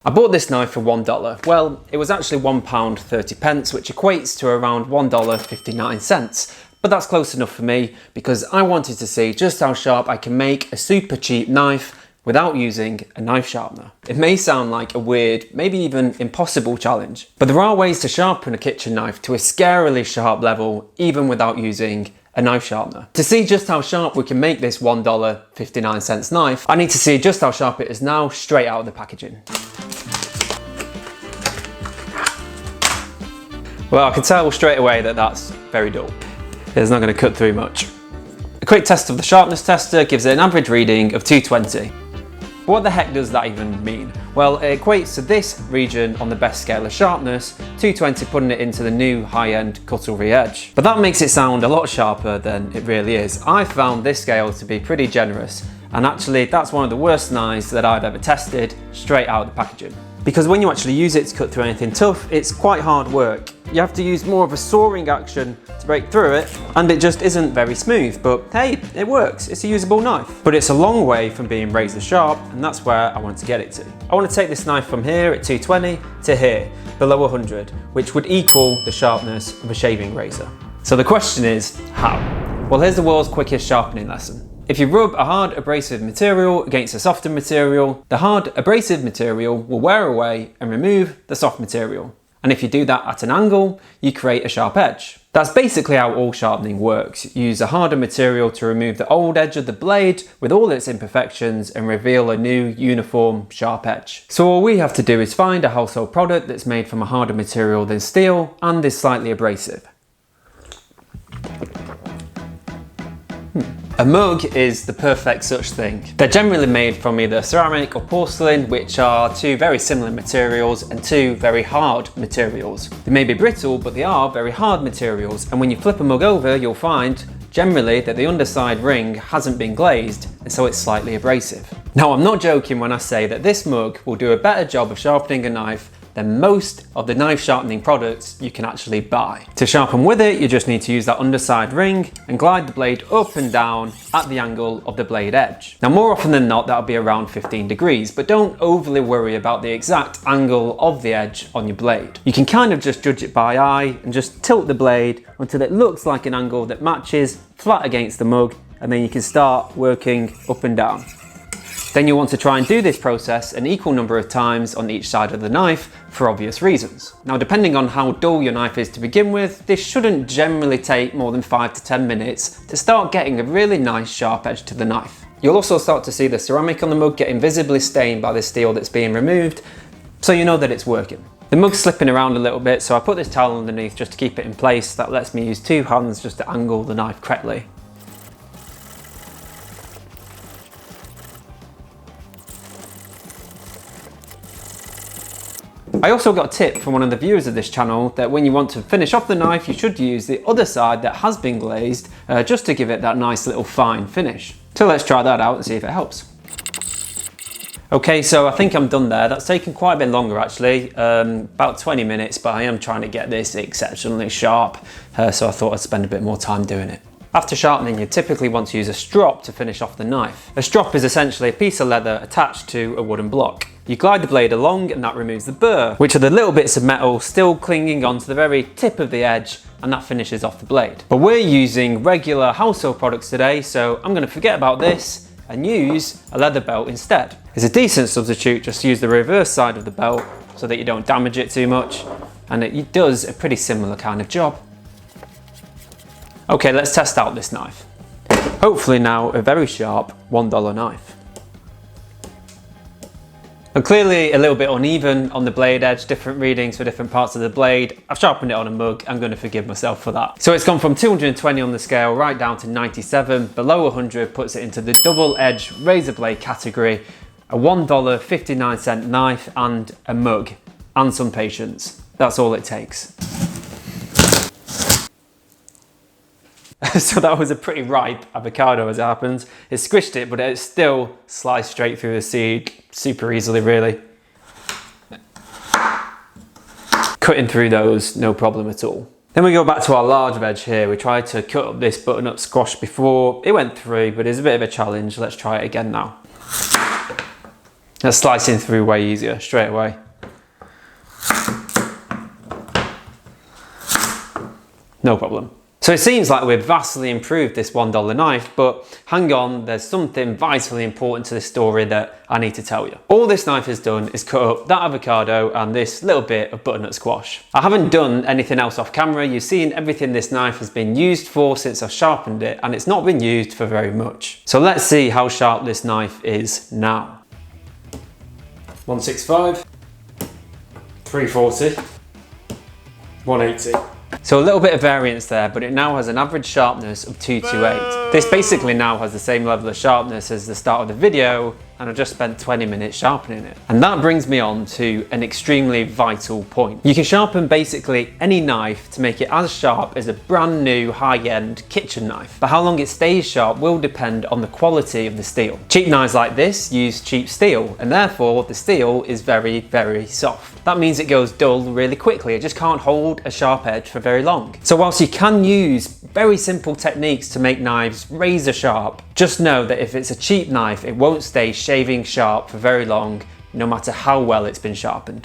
I bought this knife for $1. Well, it was actually £1.30, which equates to around $1.59. But that's close enough for me because I wanted to see just how sharp I can make a super cheap knife without using a knife sharpener. It may sound like a weird, maybe even impossible challenge, but there are ways to sharpen a kitchen knife to a scarily sharp level even without using a knife sharpener. To see just how sharp we can make this $1.59 knife, I need to see just how sharp it is now straight out of the packaging. Well, I can tell straight away that that's very dull. It's not going to cut through much. A quick test of the sharpness tester gives it an average reading of 220. But what the heck does that even mean? Well, it equates to this region on the best scale of sharpness, 220 putting it into the new high-end cutlery edge. But that makes it sound a lot sharper than it really is. I found this scale to be pretty generous, and actually that's one of the worst knives that I've ever tested straight out of the packaging. Because when you actually use it to cut through anything tough, it's quite hard work. You have to use more of a sawing action to break through it, and it just isn't very smooth, but hey, it works. It's a usable knife. But it's a long way from being razor sharp, and that's where I want to get it to. I want to take this knife from here at 220 to here, below 100, which would equal the sharpness of a shaving razor. So the question is, how? Well, here's the world's quickest sharpening lesson. If you rub a hard abrasive material against a softer material, the hard abrasive material will wear away and remove the soft material. And if you do that at an angle, you create a sharp edge. That's basically how all sharpening works. You use a harder material to remove the old edge of the blade with all its imperfections and reveal a new uniform sharp edge. So all we have to do is find a household product that's made from a harder material than steel and is slightly abrasive. A mug is the perfect such thing. They're generally made from either ceramic or porcelain, which are two very similar materials and two very hard materials. They may be brittle, but they are very hard materials. And when you flip a mug over, you'll find generally that the underside ring hasn't been glazed, and so it's slightly abrasive. Now, I'm not joking when I say that this mug will do a better job of sharpening a knife than most of the knife sharpening products you can actually buy. To sharpen with it, you just need to use that underside ring and glide the blade up and down at the angle of the blade edge. Now, more often than not, that'll be around 15 degrees, but don't overly worry about the exact angle of the edge on your blade. You can kind of just judge it by eye and just tilt the blade until it looks like an angle that matches flat against the mug, and then you can start working up and down. Then you want to try and do this process an equal number of times on each side of the knife for obvious reasons. Now, depending on how dull your knife is to begin with, this shouldn't generally take more than 5 to 10 minutes to start getting a really nice sharp edge to the knife. You'll also start to see the ceramic on the mug getting visibly stained by the steel that's being removed, so you know that it's working. The mug's slipping around a little bit, so I put this towel underneath just to keep it in place. That lets me use two hands just to angle the knife correctly. I also got a tip from one of the viewers of this channel that when you want to finish off the knife, you should use the other side that has been glazed just to give it that nice little fine finish. So let's try that out and see if it helps. Okay, so I think I'm done there. That's taken quite a bit longer actually, about 20 minutes, but I am trying to get this exceptionally sharp, so I thought I'd spend a bit more time doing it. After sharpening, you typically want to use a strop to finish off the knife. A strop is essentially a piece of leather attached to a wooden block. You glide the blade along and that removes the burr, which are the little bits of metal still clinging onto the very tip of the edge, and that finishes off the blade. But we're using regular household products today, so I'm going to forget about this and use a leather belt instead. It's a decent substitute, just use the reverse side of the belt so that you don't damage it too much, and it does a pretty similar kind of job. Okay, let's test out this knife. Hopefully now a very sharp $1 knife. And clearly a little bit uneven on the blade edge, different readings for different parts of the blade. I've sharpened it on a mug, I'm going to forgive myself for that. So it's gone from 220 on the scale right down to 97, below 100 puts it into the double edge razor blade category, a $1.59 knife and a mug, and some patience. That's all it takes. So that was a pretty ripe avocado as it happens. It squished it, but it still sliced straight through the seed super easily, really. Cutting through those, no problem at all. Then we go back to our large veg here. We tried to cut up this butternut squash before. It went through, but it's a bit of a challenge. Let's try it again now. That's slicing through way easier, straight away. No problem. So it seems like we've vastly improved this $1 knife, but hang on, there's something vitally important to this story that I need to tell you. All this knife has done is cut up that avocado and this little bit of butternut squash. I haven't done anything else off camera. You've seen everything this knife has been used for since I've sharpened it, and it's not been used for very much. So let's see how sharp this knife is now. 165, 340, 180. So a little bit of variance there, but it now has an average sharpness of 228. This basically now has the same level of sharpness as the start of the video, and I've just spent 20 minutes sharpening it. And that brings me on to an extremely vital point. You can sharpen basically any knife to make it as sharp as a brand new high-end kitchen knife. But how long it stays sharp will depend on the quality of the steel. Cheap knives like this use cheap steel, and therefore the steel is very, very soft. That means it goes dull really quickly. It just can't hold a sharp edge for very long. So whilst you can use very simple techniques to make knives razor sharp, just know that if it's a cheap knife, it won't stay shaving sharp for very long, no matter how well it's been sharpened.